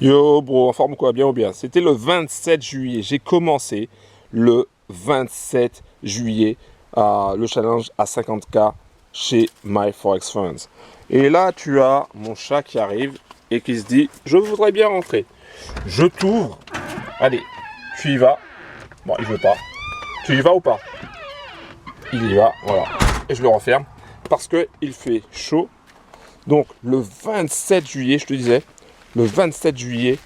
Yo bro, en forme quoi, bien ou bien? C'était le 27 juillet, j'ai commencé le 27 juillet le challenge à 50K chez My Forex Funds. Et là tu as mon chat qui arrive et qui se dit je voudrais bien rentrer. Je t'ouvre, allez, tu y vas. Bon, il veut pas. Tu y vas ou pas? Il y va, voilà. Et je le referme parce qu'il fait chaud. Donc le 27 juillet, je te disais, le 27 juillet,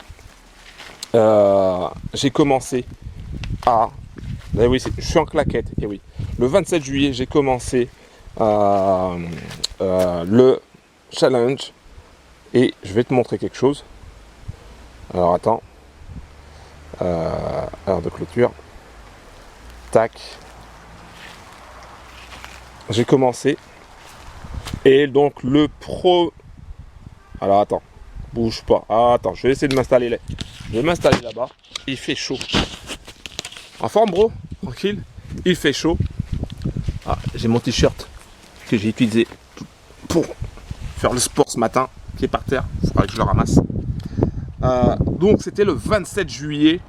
j'ai commencé à... Eh oui, je suis en claquette, et oui. Le 27 juillet, j'ai commencé le challenge et je vais te montrer quelque chose. Alors attends. Heure de clôture. Tac. J'ai commencé. Et donc le pro... Alors attends. Bouge pas. Ah, attends, je vais essayer de m'installer là. Je vais m'installer là-bas. Il fait chaud. En forme, bro? Tranquille. Il fait chaud. Ah, j'ai mon t-shirt que j'ai utilisé pour faire le sport ce matin, qui est par terre. Il faudra que je le ramasse. Donc, c'était le 27 juillet.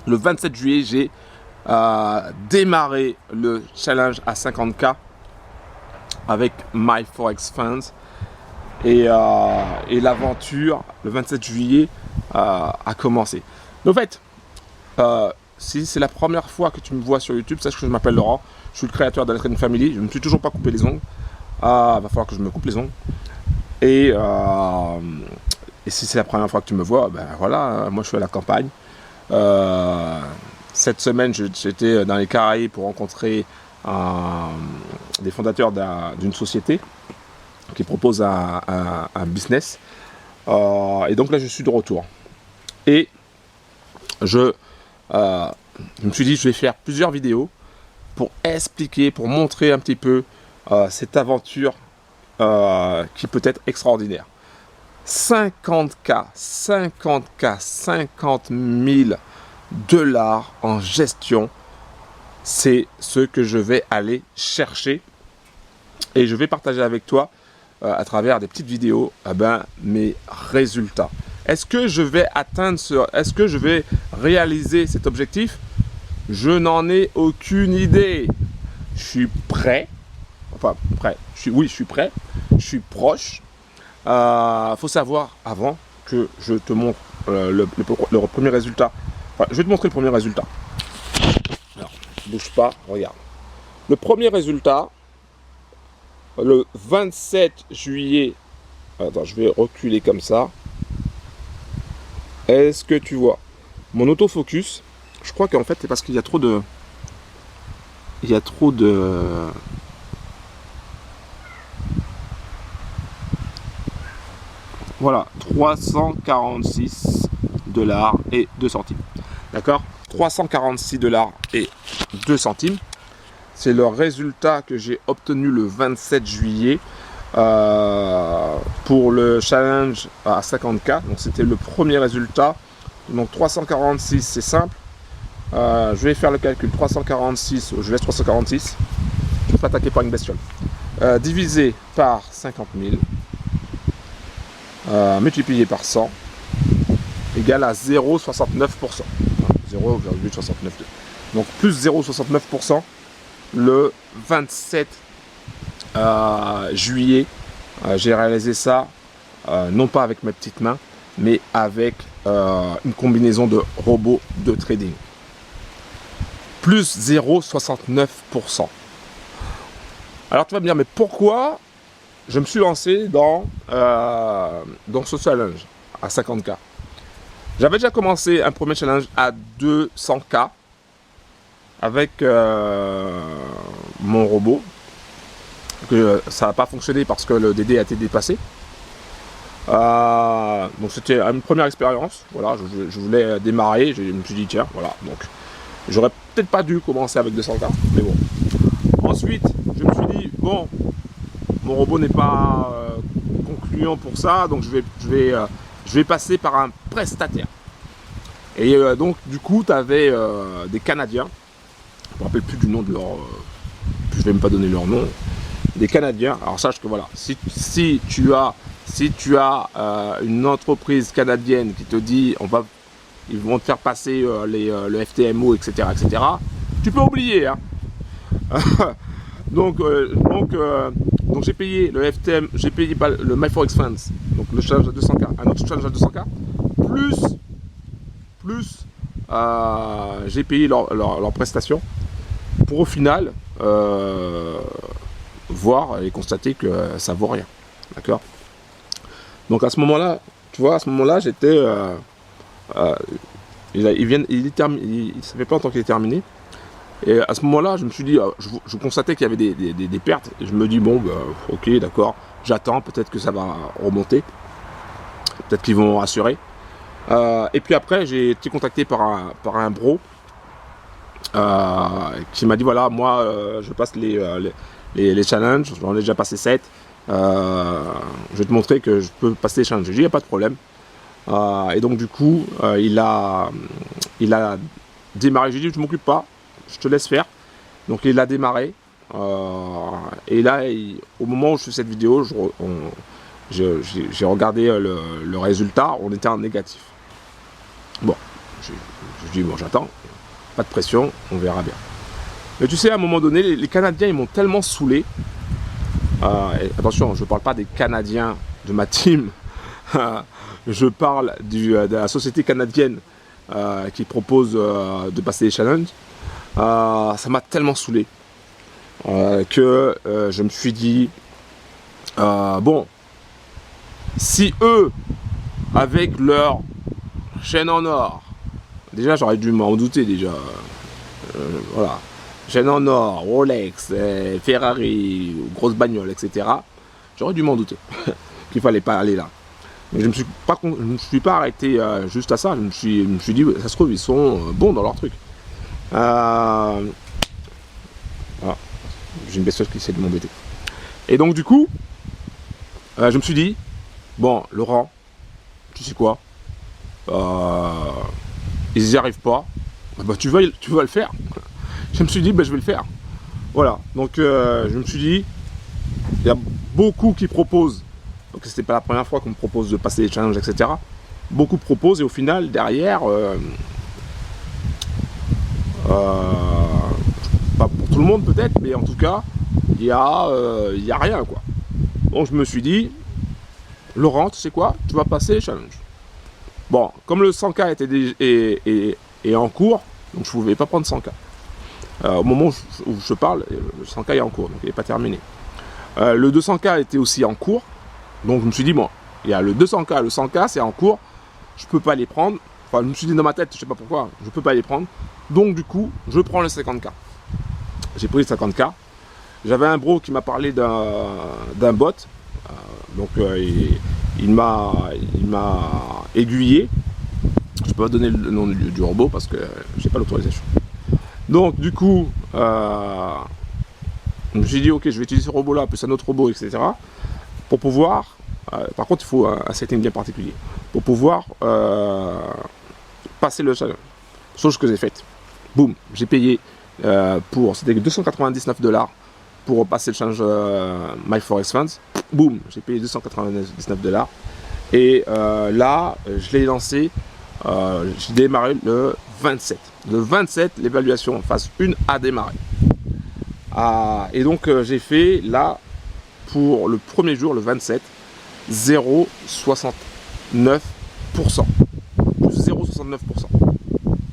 Le 27 juillet, j'ai démarré le challenge à 50K avec My Forex Funds. Et l'aventure, le 27 juillet, a commencé. En fait, si c'est la première fois que tu me vois sur YouTube, sache que je m'appelle Laurent. Je suis le créateur de la Trading Family. Je ne me suis toujours pas coupé les ongles. Va falloir que je me coupe les ongles. Et si c'est la première fois que tu me vois, ben voilà, moi je suis à la campagne. Cette semaine, j'étais dans les Caraïbes pour rencontrer des fondateurs d'une société qui propose un business. Et donc là, je suis de retour. Et je me suis dit, je vais faire plusieurs vidéos pour expliquer, pour montrer un petit peu cette aventure qui peut être extraordinaire. 50K, 50 000 dollars en gestion, c'est ce que je vais aller chercher. Et je vais partager avec toi à travers des petites vidéos mes résultats. Est-ce que je vais atteindre est-ce que je vais réaliser cet objectif? Je n'en ai aucune idée. Je suis prêt. Enfin, prêt. Oui, je suis prêt. Je suis proche. Faut savoir avant que je te montre le premier résultat. Enfin, je vais te montrer le premier résultat. Alors, bouge pas, regarde. Le premier résultat, le 27 juillet. Attends, je vais reculer comme ça. Est-ce que tu vois mon autofocus? Je crois qu'en fait c'est parce qu'il y a trop de... Voilà, 346 dollars et 2 centimes. D'accord? 346 dollars et 2 centimes. C'est le résultat que j'ai obtenu le 27 juillet pour le challenge à 50K. Donc c'était le premier résultat. Donc 346, c'est simple. Je vais faire le calcul. 346, je laisse 346. Je ne vais pas attaquer par une bestiole. Divisé par 50 000, multiplié par 100, égale à 0,69%. 0,692. Donc plus 0,69%. Le 27 juillet, j'ai réalisé ça, non pas avec mes petites mains, mais avec une combinaison de robots de trading. Plus 0,69%. Alors tu vas me dire, mais pourquoi je me suis lancé dans ce challenge à 50K? J'avais déjà commencé un premier challenge à 200K avec mon robot, que ça n'a pas fonctionné parce que le DD a été dépassé. Donc c'était une première expérience. Voilà, je voulais démarrer. Je me suis dit tiens, voilà. Donc j'aurais peut-être pas dû commencer avec 200K, mais bon. Ensuite, je me suis dit bon, mon robot n'est pas concluant pour ça, donc je vais passer par un prestataire. Et donc du coup, tu avais des Canadiens. Je ne me rappelle plus du nom de leur... je ne vais même pas donner leur nom. Des Canadiens. Alors sache que voilà, si tu as si tu as une entreprise canadienne qui te dit ils vont te faire passer le FTMO, etc., tu peux oublier. Hein. donc j'ai payé le FTM, j'ai payé le MyForex Funds, donc le challenge à 200K, un autre challenge à 200K, plus j'ai payé leur prestation pour au final voir et constater que ça vaut rien. D'accord? Donc à ce moment-là, tu vois, à ce moment-là, j'étais ça fait pas longtemps qu'il est terminé. Et à ce moment-là, je me suis dit, je constatais qu'il y avait des pertes. Et je me dis, bon, bah, ok, d'accord, j'attends, peut-être que ça va remonter. Peut-être qu'ils vont assurer. Et puis après, j'ai été contacté par un bro qui m'a dit, voilà, moi, je passe les challenges, j'en ai déjà passé 7. Je vais te montrer que je peux passer les challenges. J'ai dit, il n'y a pas de problème. Et donc du coup, il a démarré. J'ai dit, je ne m'occupe pas, je te laisse faire. Donc il a démarré. Et là, au moment où je fais cette vidéo, j'ai regardé le résultat, on était en négatif. Bon, je dis, bon, j'attends, pas de pression, on verra bien. Mais tu sais, à un moment donné, les Canadiens, ils m'ont tellement saoulé. Attention, je ne parle pas des Canadiens de ma team. Je parle de la société canadienne qui propose de passer les challenges. Ça m'a tellement saoulé que je me suis dit, bon, si eux, avec leur chaîne en or, déjà j'aurais dû m'en douter déjà, voilà, chaîne en or, Rolex, Ferrari, grosse bagnole, etc. J'aurais dû m'en douter qu'il fallait pas aller là. Mais je ne me suis pas arrêté juste à ça. Je me suis dit, ça se trouve, ils sont bons dans leur truc. Voilà. J'ai une bestiole qui essaie de m'embêter. Et donc, du coup, je me suis dit, bon, Laurent, tu sais quoi, ils n'y arrivent pas, bah, tu vas le faire. Je me suis dit, bah, je vais le faire. Voilà. Donc, je me suis dit, il y a beaucoup qui proposent. Donc c'était pas la première fois qu'on me propose de passer les challenges, etc. Beaucoup proposent et au final, derrière, pas pour tout le monde peut-être, mais en tout cas, il y a rien, quoi. Donc je me suis dit, Laurent, tu sais quoi, tu vas passer les challenges. Bon, comme le 100K est en cours, donc je ne pouvais pas prendre 100K. Au moment où je parle, le 100K est en cours, donc il n'est pas terminé. Le 200K était aussi en cours. Donc je me suis dit, bon, il y a le 200K, le 100K, c'est en cours, je peux pas les prendre. Enfin, je me suis dit dans ma tête, je sais pas pourquoi, je peux pas les prendre. Donc du coup, je prends le 50K. J'ai pris le 50K. J'avais un bro qui m'a parlé d'un bot. Donc il m'a aiguillé. Je peux pas donner le nom du robot parce que j'ai pas l'autorisation. Donc du coup, je me suis dit, ok, je vais utiliser ce robot-là, plus un autre robot, etc. Pour pouvoir, par contre il faut un setting bien particulier, pour pouvoir passer le challenge. Chose que j'ai faite. Boum, j'ai payé c'était $299 pour passer le challenge MyForex Funds. Boum, j'ai payé $299. Et là, je l'ai lancé, j'ai démarré le 27. Le 27, l'évaluation phase 1 a démarré. Et donc j'ai fait là, pour le premier jour, le 27, 0,69%. Plus 0,69%.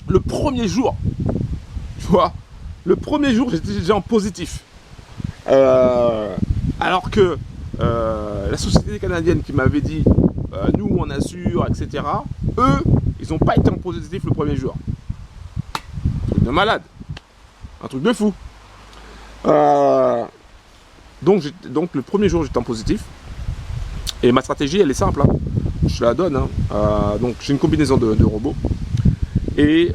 Le premier jour, tu vois, le premier jour, j'étais déjà en positif. Alors que la société canadienne qui m'avait dit, nous on assure, etc., eux, ils n'ont pas été en positif le premier jour. Un truc de malade. Un truc de fou. Donc le premier jour j'étais en positif et ma stratégie elle est simple, hein. Je la donne, hein. Donc j'ai une combinaison de robots et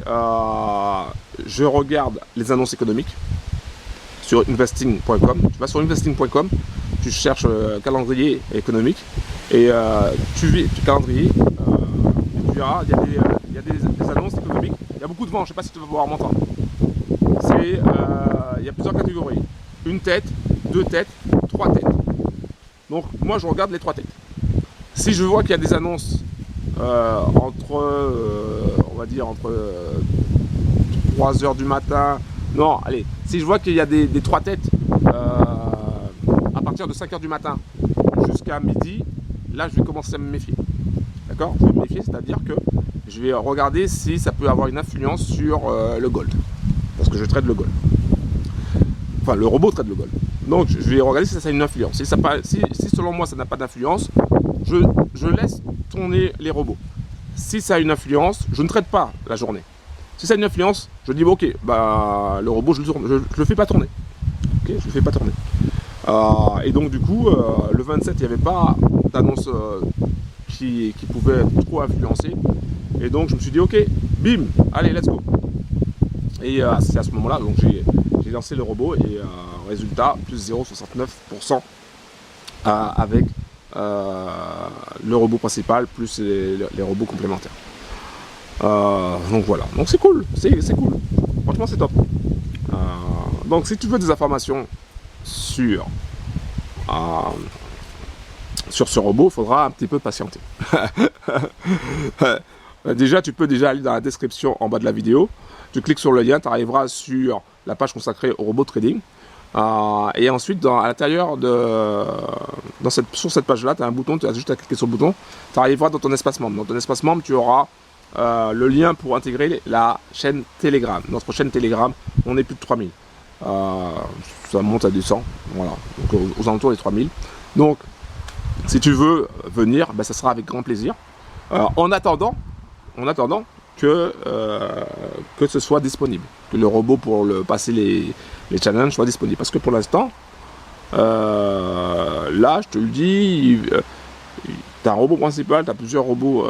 je regarde les annonces économiques sur investing.com. Tu vas sur investing.com, tu cherches calendrier économique et tu calendrier et tu verras, il y a des annonces économiques, il y a beaucoup de vent, je ne sais pas si tu vas pouvoir m'entendre. Il y a plusieurs catégories, une tête, 2 têtes, 3 têtes. Donc moi je regarde les 3 têtes. Si je vois qu'il y a des annonces entre, on va dire, entre 3 h du matin, non, allez, si je vois qu'il y a des 3 têtes à partir de 5 h du matin jusqu'à midi, là je vais commencer à me méfier. D'accord? Je vais me méfier, c'est-à-dire que je vais regarder si ça peut avoir une influence sur le gold. Parce que je traite le gold. Enfin, le robot traite le gold. Donc je vais regarder si ça a une influence. Si selon moi ça n'a pas d'influence, je laisse tourner les robots. Si ça a une influence, je ne traite pas la journée. Si ça a une influence, je dis bon, ok, bah, le robot je le fais pas tourner. Ok, je le fais pas tourner. Et donc du coup, le 27, il n'y avait pas d'annonce qui pouvait trop influencer. Et donc je me suis dit ok, bim, allez, let's go. Et c'est à ce moment-là, donc j'ai lancé le robot et résultat, plus 0,69% avec le robot principal plus les robots complémentaires. Donc voilà, donc c'est cool, c'est cool, franchement c'est top. Donc si tu veux des informations sur ce robot, il faudra un petit peu patienter. Déjà, tu peux aller dans la description en bas de la vidéo, tu cliques sur le lien, tu arriveras sur la page consacrée au robot trading. Et ensuite, à l'intérieur sur cette page-là, tu as un bouton, tu as juste à cliquer sur le bouton, tu arriveras dans ton espace membre. Dans ton espace membre, tu auras le lien pour intégrer la chaîne Telegram. Notre chaîne Telegram, on est plus de 3000. Ça monte à 200, voilà, donc aux alentours des 3000. Donc, si tu veux venir, ben, ça sera avec grand plaisir. En attendant que ce soit disponible, que le robot pour passer les challenges soit disponible. Parce que pour l'instant, là, je te le dis, tu as un robot principal, tu as plusieurs robots,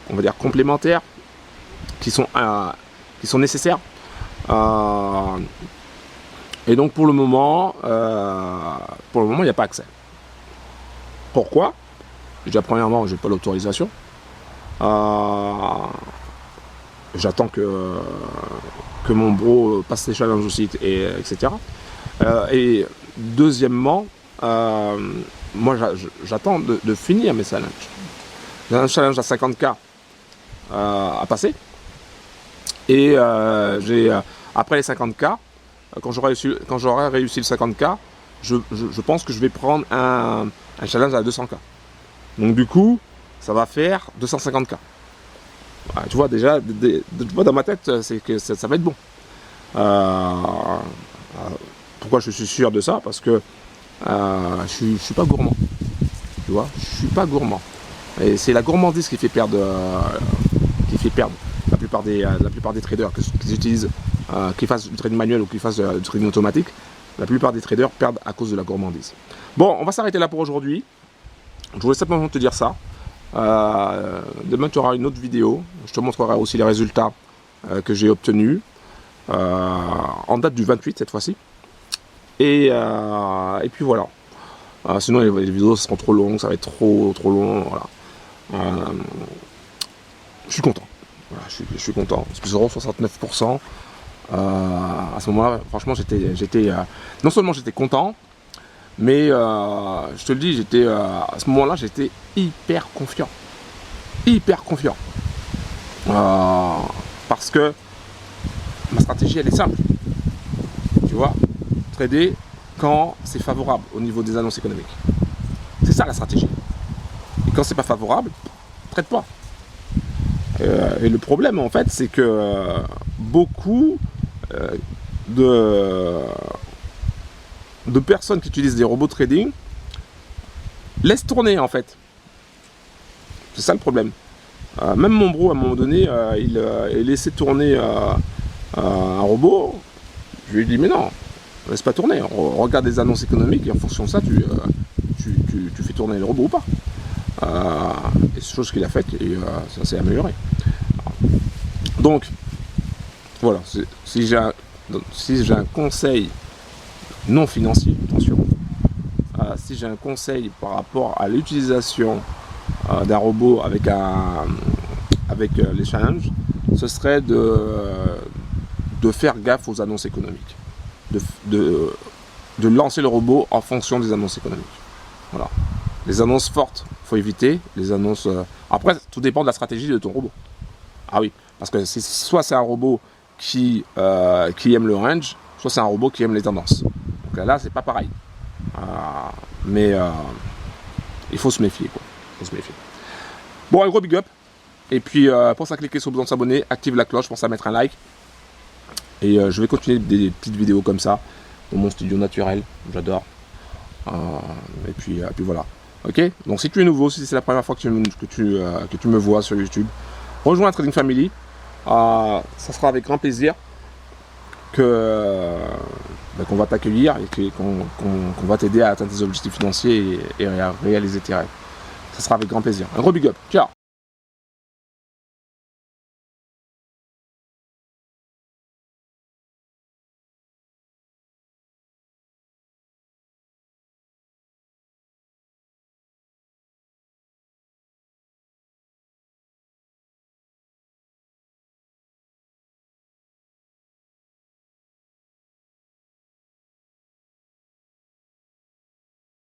on va dire, complémentaires, qui sont nécessaires. Et donc, pour le moment, il n'y a pas accès. Pourquoi? Déjà, premièrement, je n'ai pas l'autorisation. J'attends que mon bro passe les challenges aussi, etc. Et deuxièmement, moi j'attends de finir mes challenges. J'ai un challenge à 50K à passer. Et après les 50K, quand j'aurai réussi le 50K, je pense que je vais prendre un challenge à 200K. Donc du coup, ça va faire 250K. Tu vois déjà, dans ma tête, c'est que ça va être bon. Pourquoi je suis sûr de ça? Parce que je suis pas gourmand. Tu vois, je suis pas gourmand. Et c'est la gourmandise qui fait perdre la plupart des traders qui utilisent, qui fassent du trading manuel ou qui fassent du trading automatique. La plupart des traders perdent à cause de la gourmandise. Bon, on va s'arrêter là pour aujourd'hui. Je voulais simplement te dire ça. Demain tu auras une autre vidéo, je te montrerai aussi les résultats que j'ai obtenus en date du 28 cette fois-ci et puis voilà. Sinon les vidéos seront trop longues, ça va être trop long, voilà. Je suis content, voilà, je suis content, c'est plus 0,69%. À ce moment là franchement j'étais non seulement j'étais content, mais je te le dis, à ce moment-là, j'étais hyper confiant. Parce que ma stratégie, elle est simple. Tu vois, trader quand c'est favorable au niveau des annonces économiques. C'est ça la stratégie. Et quand c'est pas favorable, trade pas. Et le problème, en fait, c'est que beaucoup de personnes qui utilisent des robots trading laissent tourner en fait. C'est ça le problème. Même mon bro à un moment donné, il laissait tourner un robot. Je lui ai dit mais non, laisse pas tourner. On regarde les annonces économiques et en fonction de ça, tu fais tourner le robot ou pas. Et c'est chose qu'il a faite et ça s'est amélioré. Donc voilà, si j'ai un conseil non financier, attention. Si j'ai un conseil par rapport à l'utilisation d'un robot avec les challenges, ce serait de faire gaffe aux annonces économiques, de lancer le robot en fonction des annonces économiques. Voilà. Les annonces fortes faut éviter les annonces. Après, tout dépend de la stratégie de ton robot. Ah oui, parce que soit c'est un robot qui aime le range, soit c'est un robot qui aime les tendances. Donc là, c'est pas pareil. Mais il faut se méfier, quoi. Faut se méfier. Bon, un gros big up. Et puis, pense à cliquer sur le bouton de s'abonner, active la cloche, pense à mettre un like. Et je vais continuer des petites vidéos comme ça dans mon studio naturel. J'adore. Et puis voilà. Ok. Donc si tu es nouveau, si c'est la première fois que tu me vois sur YouTube, rejoins Trading Family. Ça sera avec grand plaisir qu'on va t'accueillir et qu'on va t'aider à atteindre tes objectifs financiers et à réaliser tes rêves. Ça sera avec grand plaisir. Un gros big up. Ciao.